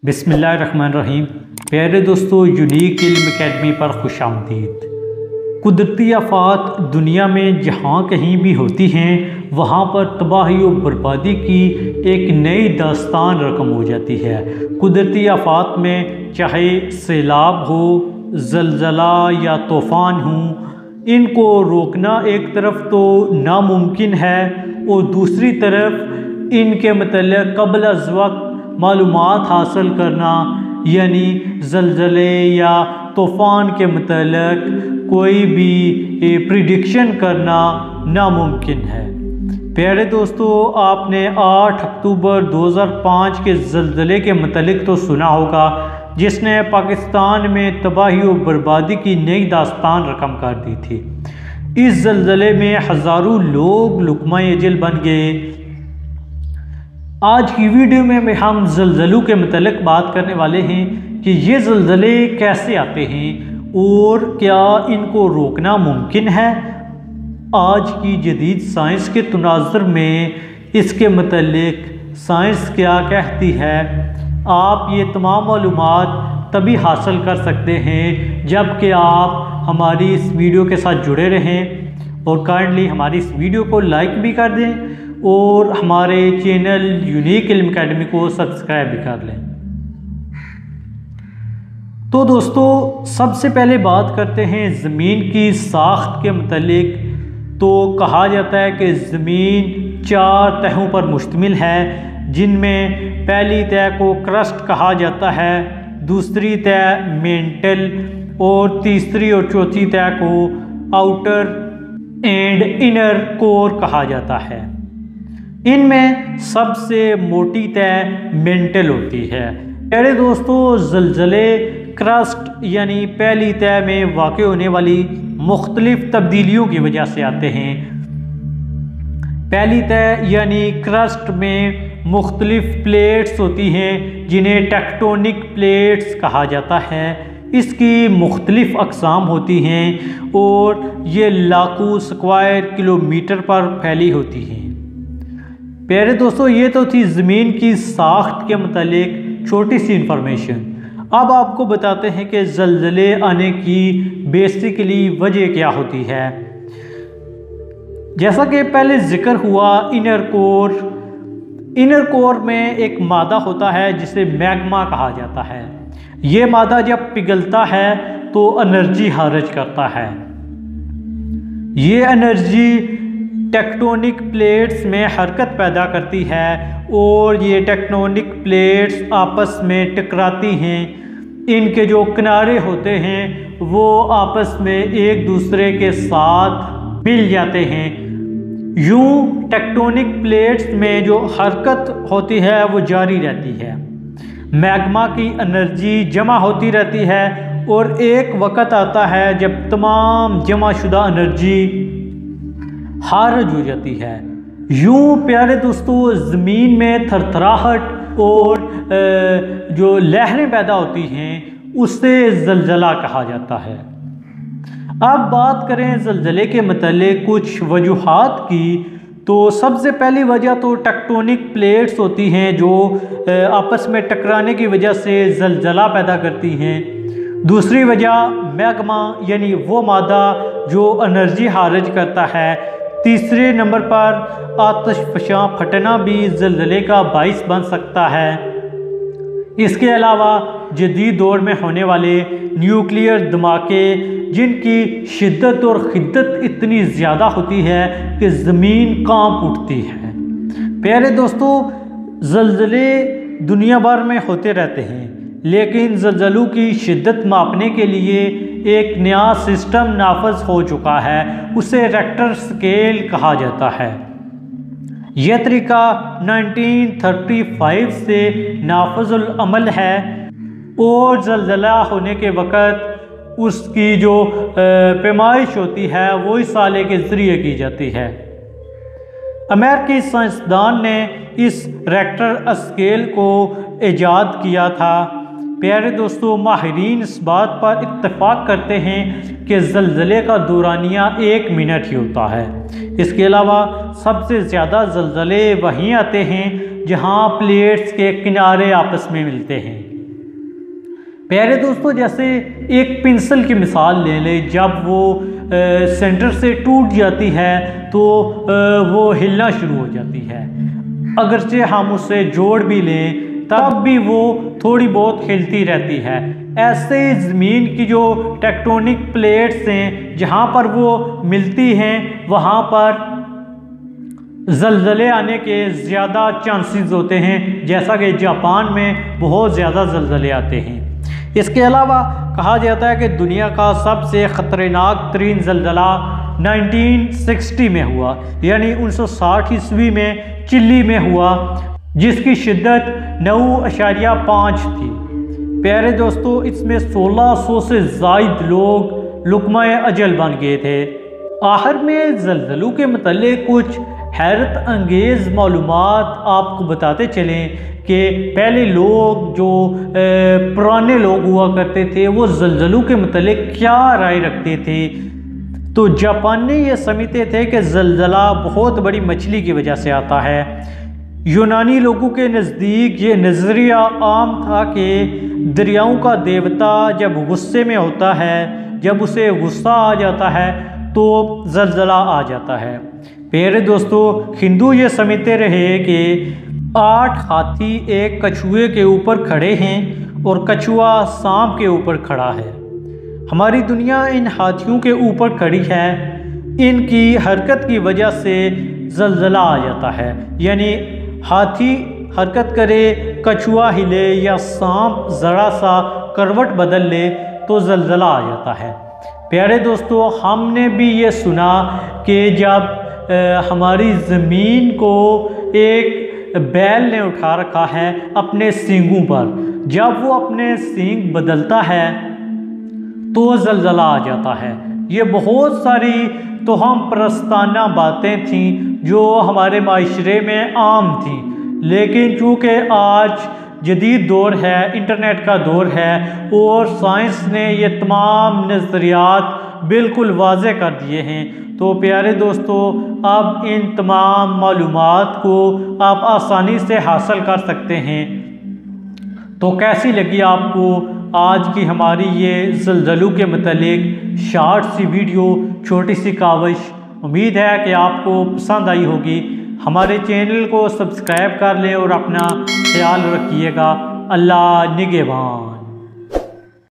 बिस्मिल्लाहिर्रहमानिर्रहीम। प्यारे दोस्तों, यूनिक इल्म अकेडमी पर खुशामदीद। कुदरती आफात दुनिया में जहाँ कहीं भी होती हैं वहाँ पर तबाही और बर्बादी की एक नई दास्तान रकम हो जाती है। कुदरती आफात में चाहे सैलाब हो, ज़लज़ला या तूफ़ान हो, इनको रोकना एक तरफ तो नामुमकिन है और दूसरी तरफ इनके मतलब क़ब्ल अज़ वक्त मालूमात हासिल करना यानी ज़लज़ले या तूफ़ान के मतलब कोई भी प्रिडिक्शन करना नामुमकिन है। प्यारे दोस्तों, आपने 8 अक्टूबर 2005 के ज़लज़ले के मतलब तो सुना होगा, जिसने पाकिस्तान में तबाही और बर्बादी की नई दास्तान रकम कर दी थी। इस ज़लज़ले में हज़ारों लोग लुक़मा-ए अजल बन गए। आज की वीडियो में हम ज़लज़लों के मतलब बात करने वाले हैं कि ये ज़लज़ले कैसे आते हैं और क्या इनको रोकना मुमकिन है। आज की जदीद साइंस के तनाज़ुर में इसके मतलब साइंस क्या कहती है, आप ये तमाम मालूमात तभी हासिल कर सकते हैं जबकि आप हमारी इस वीडियो के साथ जुड़े रहें और काइंडली हमारी इस वीडियो को लाइक भी कर दें और हमारे चैनल यूनिक इल्म अकेडमी को सब्सक्राइब भी कर लें। तो दोस्तों, सबसे पहले बात करते हैं ज़मीन की साख्त के मतलब। तो कहा जाता है कि ज़मीन 4 तहों पर मुश्तमिल है, जिनमें पहली तह को क्रस्ट कहा जाता है, दूसरी तह मेंटल और तीसरी और चौथी तह को आउटर एंड इनर कोर कहा जाता है। इनमें सबसे मोटी तह मेंटल होती है। प्यारे दोस्तों, ज़लज़ले क्रस्ट यानी पहली तह में वाक़ होने वाली मुख्तलिफ तब्दीलियों की वजह से आते हैं। पहली तह यानी क्रस्ट में मुख्तलिफ प्लेट्स होती हैं जिन्हें टेक्टोनिक प्लेट्स कहा जाता है। इसकी मुख्तलिफ अक़साम होती हैं और ये लाखों स्क्वायर किलोमीटर पर फैली होती हैं। प्यारे दोस्तों, ये तो थी ज़मीन की साख्त के मतलब छोटी सी इंफॉर्मेशन। अब आपको बताते हैं कि ज़लज़ले आने की बेसिकली वजह क्या होती है। जैसा कि पहले ज़िक्र हुआ, इनर कोर में एक मादा होता है जिसे मैग्मा कहा जाता है। ये मादा जब पिघलता है तो एनर्जी खारिज करता है। ये एनर्जी टेक्टोनिक प्लेट्स में हरकत पैदा करती है और ये टेक्टोनिक प्लेट्स आपस में टकराती हैं। इनके जो किनारे होते हैं वो आपस में एक दूसरे के साथ मिल जाते हैं। यूं टेक्टोनिक प्लेट्स में जो हरकत होती है वो जारी रहती है। मैग्मा की एनर्जी जमा होती रहती है और एक वक़्त आता है जब तमाम जमा शुदा एनर्जी खारिज हो जाती है। यूं प्यारे दोस्तों, ज़मीन में थरथराहट और जो लहरें पैदा होती हैं उससे ज़लज़ला कहा जाता है। अब बात करें ज़लज़ले के मतलब कुछ वजूहात की, तो सबसे पहली वजह तो टेक्टोनिक प्लेट्स होती हैं जो आपस में टकराने की वजह से ज़लज़ला पैदा करती हैं। दूसरी वजह मैग्मा यानी वो मादा जो एनर्जी खारिज करता है। तीसरे नंबर पर आतिशफ़शां फटना भी ज़लज़ले का बाइस बन सकता है। इसके अलावा जदीद दौर में होने वाले न्यूक्लियर धमाके, जिनकी शिद्दत और खिद्दत इतनी ज़्यादा होती है कि ज़मीन कांप उठती है। प्यारे दोस्तों, ज़लज़ले दुनिया भर में होते रहते हैं, लेकिन ज़लज़लों की शिद्दत मापने के लिए एक नया सिस्टम नाफज हो चुका है, उसे रेक्टर स्केल कहा जाता है। यह तरीका 1935 से नाफजुल अमल है और ज़लज़ला होने के वक़्त उसकी जो पैमाइश होती है वो इस साले के ज़रिए की जाती है। अमेरिकी साइंसदान ने इस रेक्टर स्केल को ईजाद किया था। प्यारे दोस्तों, माहिरीन इस बात पर इत्तेफाक करते हैं कि ज़लज़ले का दौरानिया 1 मिनट ही होता है। इसके अलावा सबसे ज़्यादा ज़लज़ले वहीं आते हैं जहां प्लेट्स के किनारे आपस में मिलते हैं। प्यारे दोस्तों, जैसे एक पेंसिल की मिसाल ले लें, जब वो सेंटर से टूट जाती है तो वो हिलना शुरू हो जाती है। अगरचे हम उसे जोड़ भी लें तब भी वो थोड़ी बहुत हिलती रहती है। ऐसे ज़मीन की जो टेक्टोनिक प्लेट्स हैं, जहाँ पर वो मिलती हैं वहाँ पर ज़लज़ले आने के ज़्यादा चांसेस होते हैं, जैसा कि जापान में बहुत ज़्यादा ज़लज़ले आते हैं। इसके अलावा कहा जाता है कि दुनिया का सबसे ख़तरनाक तरीन ज़लज़ला 1960 में हुआ, यानी 1960 ईस्वी में चिली में हुआ, जिसकी शिद्दत 9.5 थी। प्यारे दोस्तों, इसमें 1600 से ज़ायद लोग लुक़मा-ए अजल बन गए थे। आखिर में ज़लज़लों के मतलब कुछ हैरत अंगेज़ मालूमात आपको बताते चलें कि पहले लोग जो पुराने लोग हुआ करते थे वो ज़लज़लों के मतलब क्या राय रखते थे। तो जापानी ये समझते थे कि ज़लज़ला बहुत बड़ी मछली की वजह से आता है। यूनानी लोगों के नज़दीक ये नज़रिया आम था कि दरियाओं का देवता जब गुस्से में होता है, जब उसे गुस्सा आ जाता है तो ज़लज़ला आ जाता है। प्यारे दोस्तों, हिंदू ये समझते रहे कि 8 हाथी एक कछुए के ऊपर खड़े हैं और कछुआ सांप के ऊपर खड़ा है। हमारी दुनिया इन हाथियों के ऊपर खड़ी है। इनकी हरकत की वजह से ज़लज़ला आ जाता है, यानी हाथी हरकत करे, कछुआ हिले या सांप ज़रा सा करवट बदल ले तो ज़लज़ला आ जाता है। प्यारे दोस्तों, हमने भी ये सुना कि जब हमारी ज़मीन को एक बैल ने उठा रखा है अपने सींगों पर, जब वो अपने सींग बदलता है तो ज़लज़ला आ जाता है। ये बहुत सारी तोहम परस्ताना बातें थीं जो हमारे माशरे में आम थीं, लेकिन चूँकि आज जदीद दौर है, इंटरनेट का दौर है और साइंस ने ये तमाम नज़रियात बिल्कुल वाज़े कर दिए हैं, तो प्यारे दोस्तों अब इन तमाम मालूमात को आप आसानी से हासिल कर सकते हैं। तो कैसी लगी आपको आज की हमारी ये ज़लज़लों के मतलब शॉर्ट सी वीडियो, छोटी सी काविश। उम्मीद है कि आपको पसंद आई होगी। हमारे चैनल को सब्सक्राइब कर लें और अपना ख्याल रखिएगा। अल्लाह निगहबान।